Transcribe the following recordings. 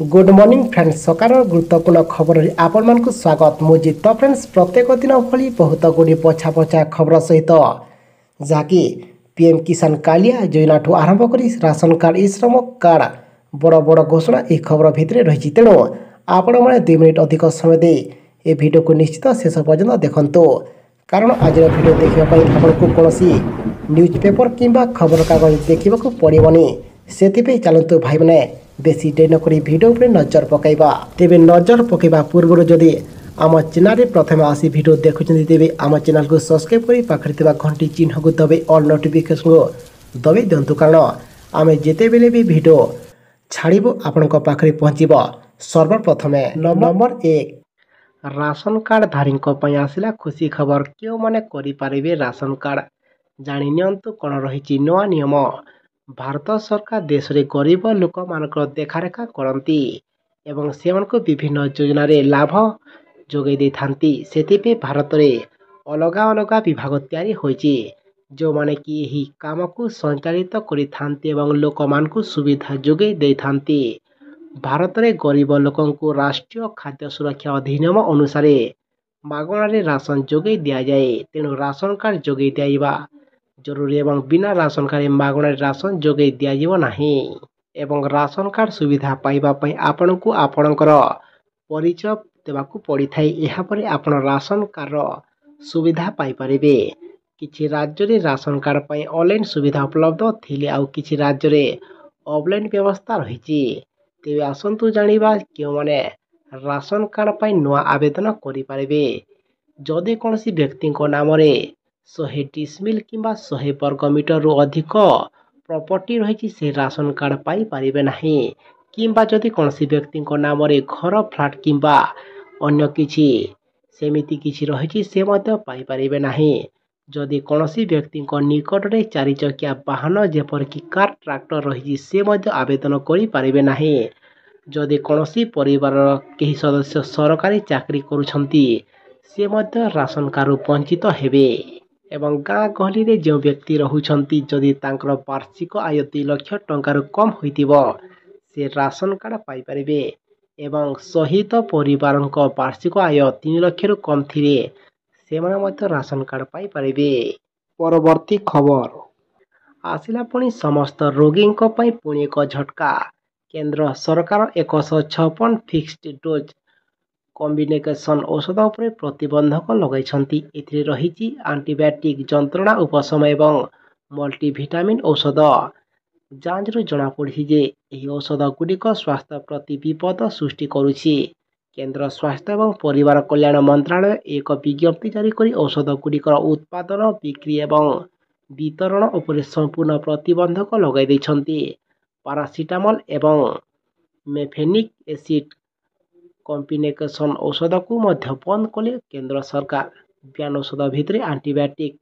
Good morning friends सकार गुरुत्वपूर्ण खबर आपण मानक स्वागत मुझे तो फ्रेंड्स प्रत्येक दिन भली बहुत गुड़ी पछा पछा खबर सहित जहाँकि पीएम किसान कालिया योजना ठू आरंभ कर राशन कार्ड ई श्रम कार्ड बड़ बड़ घोषणा यह खबर भितर रही तेणु आपण मैंने 2 मिनिट अधिक समय दे ए वीडियो को निश्चित शेष पर्यंत देखंतु कारण आज वीडियो देखापी आपको कौन न्यूज पेपर किंबा खबर कागज देखा पड़ोनी से चलतु भाई मैंने बेसी डेरी नक भिडियो पर नजर पकईबा तेरे नजर पकईबा पूर्व जदि आम चैनल प्रथम आसी भिडियो देखुं तेरे आम चैनल को सब्सक्राइब कर पाखे घंटी चिन्ह को दबाई ऑल नोटिफिकेशन को दबाई दिंतु कारण आम जिते बेले भी भिडियो छाड़ू आपण पाखे पहुँचब सर्वप्रथम नंबर 1 राशन कार्ड धारी आसला खुशी खबर क्यों मैंने करें राशन कार्ड जानिनियंतु कौन रही नुआ नियम भारत सरकार देश रे गरीब लोक मानकर देखारेखा करती एवं से विभिन्न योजना रे लाभ जोगई दे थांती सेतिपे भारत रे अलगा अलगा विभाग तैयारी होइछि जो माने कि यही काम को संचालित करि थांती एवं लोक मान को सुविधा जोगई दे थांती भारत रे गरीब लोकन को राष्ट्रीय खाद्य सुरक्षा अधिनियम अनुसार मागणारे राशन जोगई दिया जाए तेणु राशन कार्ड जोगई दिया जरूरी एवं बिना राशन कार्ड मागणारे राशन जोगई दिज्व नहीं एवं राशन कार्ड सुविधा पाइबापी आपण को आपणकर परिचय देवाक पड़ी थाए यापर आपण राशन कार्ड सुविधा पाइपर किछि राज्य रे राशन कार्ड पर ऑनलाइन सुविधा उपलब्ध थिले आउ किछि राज्य रे ऑफलाइन व्यवस्था रही तेरे आसतु जानिबा क्यों माने राशन कार्ड पर नुआ आवेदन करें जदि कौन व्यक्ति नाम 100 डिसमिल किंबा 100 वर्ग मीटर रु अधिक प्रॉपर्टी रही से राशन कार्ड पाई पारिबे नहीं किंबा जदि कौन व्यक्ति नाम घर फ्लैट किंबा अन्य किछि सेमिति किछि रही से मध्य पाई पारिबे नहीं जदि कौन व्यक्ति निकट में 4 चकिया वाहन जेपरिक कार ट्रैक्टर रही से मध्य आवेदन करि पारिबे नहीं जदि कौन परिवार कई सदस्य सरकारी चाकरी करुछंती से मध्य राशन कार्ड वंचित हेबे एवं गाँ गहली रे जो व्यक्ति रहुछंती जदि तांकर वार्षिक आय 2 लाख टंकार कम होइतिबो से राशन कार्ड पाई परिबे एवं सहित परिवार वार्षिक आय 3 लाख रु कम थिले से मध्य राशन कार्ड पाई परिबे। परवर्ती खबर आसिला पुणी समस्त रोगी पुणी एक झटका केंद्र सरकार 156 फिक्स्ड डोज कॉम्बिनेशन औषध उपर प्रतिबंधक लगाई रही आंटीबायोटिक जंत्रणा उपशम एवं मल्टीविटामिन औषध जांच जनापड़ी जे यह औषध गुड़िक स्वास्थ्य प्रति विपद सृष्टि करुछि केंद्र स्वास्थ्य एवं परिवार कल्याण मंत्रालय एक विज्ञप्ति जारी कर औषध गुड़िकर उत्पादन बिक्री एवं वितरण उपर संपूर्ण प्रतिबंधक लगाई पारासीटामल एवं मेफेनिक एसिड कॉम्बिनेशन औषध को मध्य बंद कले केंद्र सरकार ब्यान औषध भितर आंटीबायोटिक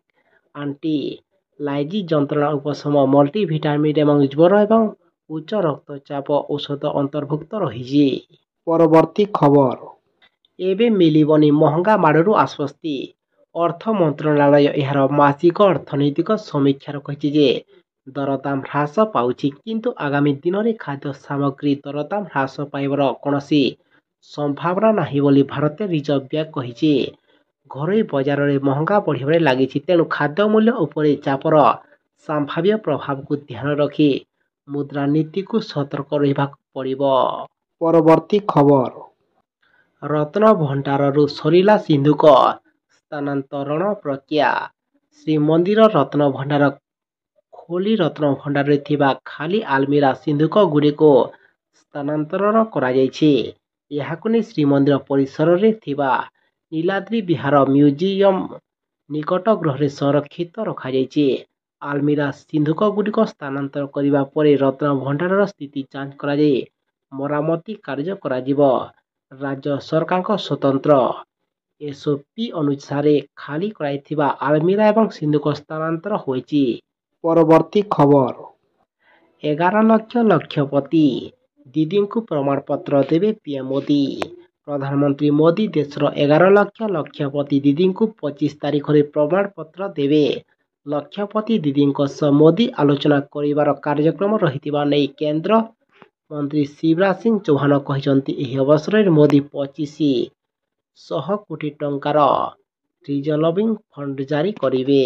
आंटीलाइजी जंत्रणा उपशम मल्टीविटामिन एवं ज्वर एवं उच्च रक्तचाप औषध अंतर्भुक्त रही। परवर्ती खबर एवं मिलबनी महंगा माड़ू आश्वस्ति अर्थ मंत्रालय यार मासिक अर्थनैतिक समीक्षार कही दरदाम ह्रास पाउछि किंतु आगामी दिन में खाद्य सामग्री दरदाम ह्रास पाइबार कौनसी संभावना नहीं बोली भारतीय रिजर्व बैंक कही घरोई बजार में महंगा बढ़िबार लगी तेणु खाद्य मूल्य उपरे चापर संभाव्य प्रभाव को ध्यान रखी मुद्रानीति को सतर्क रहा पड़िबो। परवर्ती खबर रत्न भंडार रु सरिला सिंधुक स्थानांतरण प्रक्रिया श्रीमंदिर रत्न भंडार खोली रत्न भंडार थिबा खाली आलमीरा सिंधुक गुड़ी को स्थानांतरण करा जायछि यहाकु नै श्रीमंदिर परिसर रे थिबा नीलाद्री विहार म्यूजियम निकट गृह संरक्षित रखा जायछि आलमीरा सिंधुक गुड़िक स्थानांतर करिबा परे रत्न भंडार स्थिति जांच करा जाय मरामती कार्य करा जिवो राज्य सरकार स्वतंत्र एसओपी अनुसार खाली कराइथिबा आलमीरा एवं सिंधुक स्थानांतर होइछि। परवर्ती खबर 11 लाख लक्षपति दीदी को प्रमाण पत्र देवे पीएम मोदी प्रधानमंत्री मोदी देशर 11 लाख लक्षपति दीदी को 25 तारीख में प्रमाण पत्र देवे लक्षपति दीदी मोदी आलोचना करिवार कार्यक्रम रही केंद्र ମନ୍ତ୍ରୀ ଶିବରାଜ ସିଂ ଚୌହାନ କହିଛନ୍ତି। ଏହି ଅବସରରେ ମୋଦି 2500 କୋଟି ଟଙ୍କାର ରିଜଲଭିଂ ଫଣ୍ଡ ଜାରି କରିବେ।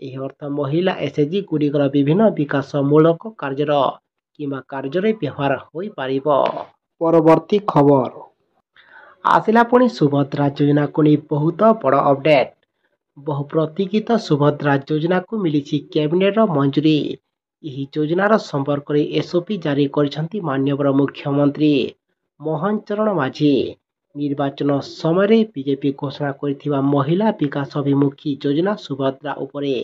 ଏହି ଅର୍ଥ ମହିଳା ଏସ୍ଏଚ୍ଜି ଗୁଡ଼ିକର ବିଭିନ୍ନ ବିକାଶମୂଳକ କାର୍ଯ୍ୟରେ ବ୍ୟବହାର ହୋଇପାରିବ। ପରବର୍ତ୍ତୀ ଖବର ଆସିଲା ପୁଣି ସୁଭଦ୍ରା ଯୋଜନାକୁ ନେଇ ବହୁତ ବଡ଼ ଅପଡେଟ୍। ବହୁ ପ୍ରତୀକ୍ଷିତ ସୁଭଦ୍ରା ଯୋଜନାକୁ ମିଳିଛି କ୍ୟାବିନେଟ୍ର ମଞ୍ଜୁରୀ। ଏହି ଯୋଜନାର ସମ୍ପର୍କରେ ଏସ୍ଓପି ଜାରି କରିଛନ୍ତି ମାନ୍ୟବର ମୁଖ୍ୟମନ୍ତ୍ରୀ ମୋହନ ଚରଣ ମାଝୀ। ନିର୍ବାଚନ ସମୟରେ ବିଜେପି ଘୋଷଣା କରିଥିବା ମହିଳା ବିକାଶ ଅଭିମୁଖୀ ଯୋଜନା ସୁଭଦ୍ରା ଉପରେ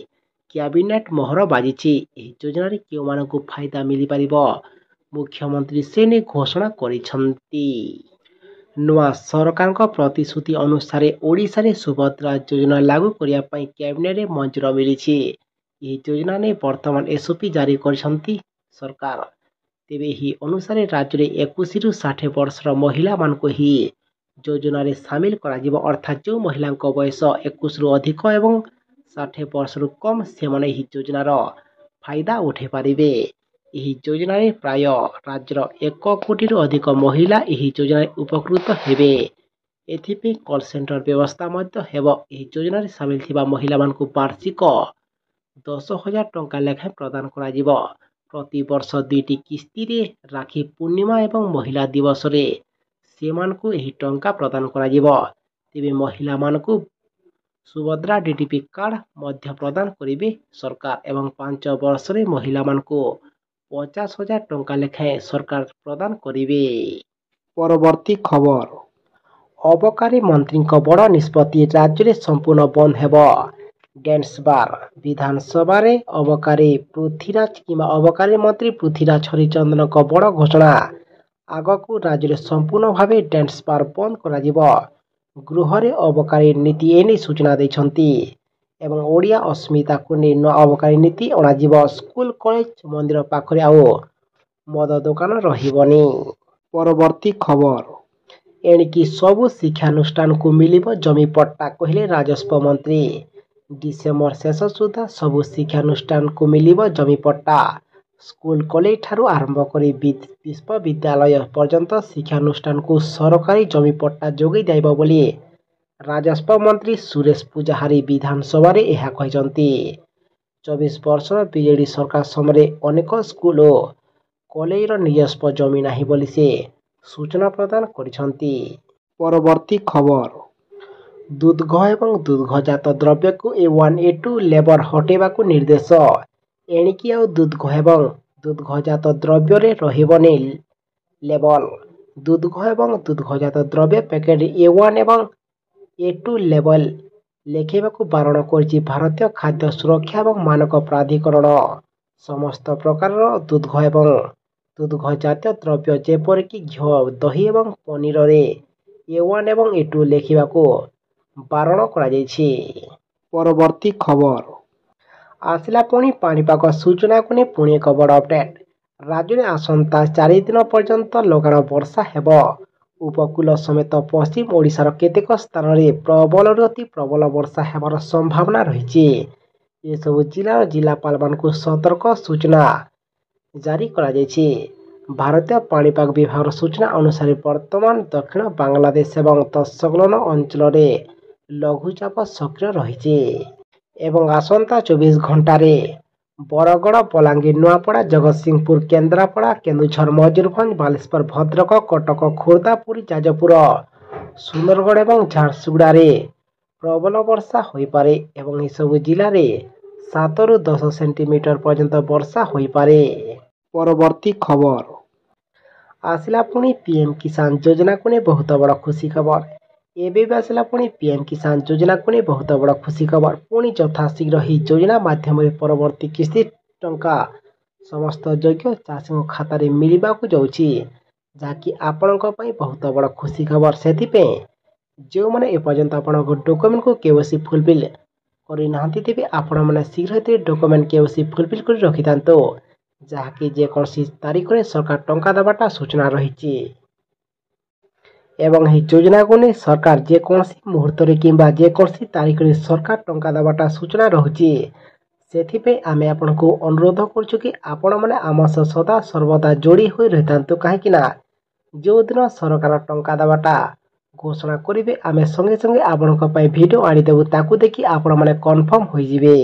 କ୍ୟାବିନେଟ୍ ମୋହର ବାଜିଛି। ଏହି ଯୋଜନାରେ କେଉଁମାନଙ୍କୁ ଫାଇଦା ମିଳିପାରିବ, ମୁଖ୍ୟମନ୍ତ୍ରୀ ସେ ନେଇ ଘୋଷଣା କରିଛନ୍ତି। ନୂଆ ସରକାରଙ୍କ ପ୍ରତିଶ୍ରୁତି ଅନୁସାରେ ଓଡ଼ିଶାରେ ସୁଭଦ୍ରା ଯୋଜନା ଲାଗୁ କରିବା ପାଇଁ କ୍ୟାବିନେଟ୍ରେ ମଞ୍ଜୁରୀ ମିଳିଛି। ଏହି ଯୋଜନା ନେଇ ବର୍ତ୍ତମାନ ଏସ୍ଓପି ଜାରି କରିଛନ୍ତି ସରକାର। ତେବେ ଏହି ଅନୁସାରେ ରାଜ୍ୟରେ 21ରୁ 60 ବର୍ଷର ମହିଳାମାନଙ୍କୁ ଏହି ଯୋଜନାରେ ସାମିଲ କରାଯିବ। ଅର୍ଥାତ୍ ଯେଉଁ ମହିଳାଙ୍କ ବୟସ 21ରୁ ଅଧିକ ଏବଂ 60 ବର୍ଷରୁ କମ୍ ସେମାନେ ଏହି ଯୋଜନାର ଫାଇଦା ଉଠାଇ ପାରିବେ। ଏହି ଯୋଜନାରେ ପ୍ରାୟ ରାଜ୍ୟର 1 କୋଟିରୁ ଅଧିକ ମହିଳା ଏହି ଯୋଜନାରେ ଉପକୃତ ହେବେ। ଏଥିପାଇଁ କଲ୍ ସେଣ୍ଟର ବ୍ୟବସ୍ଥା ମଧ୍ୟ ହେବ। ଏହି ଯୋଜନାରେ ସାମିଲ ଥିବା ମହିଳାମାନଙ୍କୁ ବାର୍ଷିକ 10,000 ଟଙ୍କା ଲେଖାଏଁ ପ୍ରଦାନ କରାଯିବ। ପ୍ରତିବର୍ଷ 2ଟି କିସ୍ତିରେ ରାକ୍ଷୀ ପୂର୍ଣ୍ଣିମା ଏବଂ ମହିଳା ଦିବସରେ ସେମାନଙ୍କୁ ଏହି ଟଙ୍କା ପ୍ରଦାନ କରାଯିବ। ତେବେ ମହିଳାମାନଙ୍କୁ ସୁଭଦ୍ରା ଡିଟିପି କାର୍ଡ ମଧ୍ୟ ପ୍ରଦାନ କରିବେ ସରକାର ଏବଂ 5 ବର୍ଷରେ ମହିଳାମାନଙ୍କୁ 50,000 ଟଙ୍କା ଲେଖାଏଁ ସରକାର ପ୍ରଦାନ କରିବେ। ପରବର୍ତ୍ତୀ ଖବର ଅବକାରୀ ମନ୍ତ୍ରୀଙ୍କ ବଡ଼ ନିଷ୍ପତ୍ତି, ରାଜ୍ୟରେ ସମ୍ପୂର୍ଣ୍ଣ ବନ୍ଦ ହେବ ଡ୍ୟାନ୍ସ ବାର୍। ବିଧାନସଭାରେ ଅବକାରୀ ମନ୍ତ୍ରୀ ପୃଥ୍ୱୀରାଜ ହରିଚନ୍ଦନଙ୍କ ବଡ଼ ଘୋଷଣା। ଆଗକୁ ରାଜ୍ୟରେ ସମ୍ପୂର୍ଣ୍ଣ ଭାବେ ଡ୍ୟାନ୍ସ ବାର୍ ବନ୍ଦ କରାଯିବ। ଗୃହରେ ଅବକାରୀ ନୀତି ଏନେଇ ସୂଚନା ଦେଇଛନ୍ତି ଏବଂ ଓଡ଼ିଆ ଅସ୍ମିତାକୁ ନେଇ ନୂଆ ଅବକାରୀ ନୀତି ଅଣାଯିବ। ସ୍କୁଲ, କଲେଜ, ମନ୍ଦିର ପାଖରେ ଆଉ ମଦ ଦୋକାନ ରହିବନି। ପରବର୍ତ୍ତୀ ଖବର ଏଣିକି ସବୁ ଶିକ୍ଷାନୁଷ୍ଠାନକୁ ମିଳିବ ଜମି ପଟ୍ଟା, କହିଲେ ରାଜସ୍ୱ ମନ୍ତ୍ରୀ। ଡିସେମ୍ବର ଶେଷ ସୁଦ୍ଧା ସବୁ ଶିକ୍ଷାନୁଷ୍ଠାନକୁ ମିଳିବ ଜମି ପଟ୍ଟା। ସ୍କୁଲ, କଲେଜ ଠାରୁ ଆରମ୍ଭ କରି ବିଶ୍ୱବିଦ୍ୟାଳୟ ପର୍ଯ୍ୟନ୍ତ ଶିକ୍ଷାନୁଷ୍ଠାନକୁ ସରକାରୀ ଜମି ପଟ୍ଟା ଯୋଗାଇ ଦିଆଯିବ ବୋଲି ରାଜସ୍ୱ ମନ୍ତ୍ରୀ ସୁରେଶ ପୂଜାହାରୀ ବିଧାନସଭାରେ ଏହା କହିଛନ୍ତି। 24 ବର୍ଷର ବିଜେଡି ସରକାର ସମୟରେ ଅନେକ ସ୍କୁଲ ଓ କଲେଜର ନିଜସ୍ୱ ଜମି ନାହିଁ ବୋଲି ସେ ସୂଚନା ପ୍ରଦାନ କରିଛନ୍ତି। ପରବର୍ତ୍ତୀ ଖବର ଦୁଗ୍ଧ ଏବଂ ଦୁଗ୍ଧଜାତ ଦ୍ରବ୍ୟକୁ A1, A2 ଲେବଲ ହଟାଇବାକୁ ନିର୍ଦ୍ଦେଶ। ଏଣିକି ଆଉ ଦୁଗ୍ଧ ଏବଂ ଦୁଗ୍ଧଜାତ ଦ୍ରବ୍ୟରେ ରହିବନି ଲେବଲ। ଦୁଗ୍ଧ ଏବଂ ଦୁଗ୍ଧଜାତ ଦ୍ରବ୍ୟ ପ୍ୟାକେଟରେ A1 ଏବଂ A2 ଲେବଲ ଲେଖାଇବାକୁ ବାରଣ କରିଛି ଭାରତୀୟ ଖାଦ୍ୟ ସୁରକ୍ଷା ଏବଂ ମାନକ ପ୍ରାଧିକରଣ। ସମସ୍ତ ପ୍ରକାରର ଦୁଗ୍ଧ ଏବଂ ଦୁଗ୍ଧଜାତୀୟ ଦ୍ରବ୍ୟ ଯେପରିକି ଘିଅ, ଦହି ଏବଂ ପନିରରେ A1 ଏବଂ A2 ଲେଖିବାକୁ ବାରଣ କରାଯାଇଛି। ପରବର୍ତ୍ତୀ ଖବର ଆସିଲା ପୁଣି ପାଣିପାଗ ସୂଚନାକୁ ନେଇ ପୁଣି ଏକ ବଡ଼ ଅପଡେଟ୍। ରାଜ୍ୟରେ ଆସନ୍ତା 4 ଦିନ ପର୍ଯ୍ୟନ୍ତ ଲଗାଣ ବର୍ଷା ହେବ। ଉପକୂଳ ସମେତ ପଶ୍ଚିମ ଓଡ଼ିଶାର କେତେକ ସ୍ଥାନରେ ପ୍ରବଳରୁ ଅତି ପ୍ରବଳ ବର୍ଷା ହେବାର ସମ୍ଭାବନା ରହିଛି। ଏସବୁ ଜିଲ୍ଲାର ଜିଲ୍ଲାପାଳମାନଙ୍କୁ ସତର୍କ ସୂଚନା ଜାରି କରାଯାଇଛି। ଭାରତୀୟ ପାଣିପାଗ ବିଭାଗର ସୂଚନା ଅନୁସାରେ ବର୍ତ୍ତମାନ ଦକ୍ଷିଣ ବାଂଲାଦେଶ ଏବଂ ତତ୍ସଂଲଗ୍ନ ଅଞ୍ଚଳରେ ଲଘୁଚାପ ସକ୍ରିୟ ରହିଛି ଏବଂ ଆସନ୍ତା 24 ଘଣ୍ଟାରେ ବରଗଡ଼, ବଲାଙ୍ଗୀର, ନୂଆପଡ଼ା, ଜଗତସିଂହପୁର, କେନ୍ଦ୍ରାପଡ଼ା, କେନ୍ଦୁଝର, ମୟୂରଭଞ୍ଜ, ବାଲେଶ୍ୱର, ଭଦ୍ରକ, କଟକ, ଖୋର୍ଦ୍ଧା, ପୁରୀ, ଯାଜପୁର, ସୁନ୍ଦରଗଡ଼ ଏବଂ ଝାରସୁଗୁଡ଼ାରେ ପ୍ରବଳ ବର୍ଷା ହୋଇପାରେ ଏବଂ ଏସବୁ ଜିଲ୍ଲାରେ 7ରୁ 10 ସେଣ୍ଟିମିଟର ପର୍ଯ୍ୟନ୍ତ ବର୍ଷା ହୋଇପାରେ। ପରବର୍ତ୍ତୀ ଖବର ଆସିଲା ପୁଣି ପିଏମ୍ କିଷାନ ଯୋଜନାକୁ ନେଇ ବହୁତ ବଡ଼ ଖୁସି ଖବର। ଏବେ ବି ଆସିଲା ପୁଣି ପିଏମ୍ କିଷାନ ଯୋଜନାକୁ ନେଇ ବହୁତ ବଡ଼ ଖୁସି ଖବର। ପୁଣି ଯଥାଶୀଘ୍ର ଏହି ଯୋଜନା ମାଧ୍ୟମରେ ପରବର୍ତ୍ତୀ କିସ୍ତି ଟଙ୍କା ସମସ୍ତ ଯୋଗ୍ୟ ଚାଷୀଙ୍କ ଖାତାରେ ମିଳିବାକୁ ଯାଉଛି, ଯାହାକି ଆପଣଙ୍କ ପାଇଁ ବହୁତ ବଡ଼ ଖୁସି ଖବର। ସେଥିପାଇଁ ଯେଉଁମାନେ ଏପର୍ଯ୍ୟନ୍ତ ଆପଣଙ୍କ ଡକୁମେଣ୍ଟକୁ KYC ଫୁଲଫିଲ୍ କରିନାହାନ୍ତି, ତେବେ ଆପଣମାନେ ଶୀଘ୍ର ଏଥିରେ ଡକୁମେଣ୍ଟ KYC ଫୁଲଫିଲ୍ କରି ରଖିଥାନ୍ତୁ, ଯାହାକି ଯେକୌଣସି ତାରିଖରେ ସରକାର ଟଙ୍କା ଦେବାଟା ସୂଚନା ରହିଛି ଏବଂ ଏହି ଯୋଜନାକୁ ନେଇ ସରକାର ଯେକୌଣସି ମୁହୂର୍ତ୍ତରେ କିମ୍ବା ଯେକୌଣସି ତାରିଖରେ ସରକାର ଟଙ୍କା ଦେବାଟା ସୂଚନା ରହୁଛି। ସେଥିପାଇଁ ଆମେ ଆପଣଙ୍କୁ ଅନୁରୋଧ କରୁଛୁ କି ଆପଣମାନେ ଆମ ସହ ସଦା ସର୍ବଦା ଯୋଡ଼ି ହୋଇ ରହିଥାନ୍ତୁ। କାହିଁକି ନା ଯେଉଁଦିନ ସରକାର ଟଙ୍କା ଦେବାଟା ଘୋଷଣା କରିବେ ଆମେ ସଙ୍ଗେ ସଙ୍ଗେ ଆପଣଙ୍କ ପାଇଁ ଭିଡ଼ିଓ ଆଣିଦେବୁ। ତାକୁ ଦେଖି ଆପଣମାନେ କନଫର୍ମ ହୋଇଯିବେ।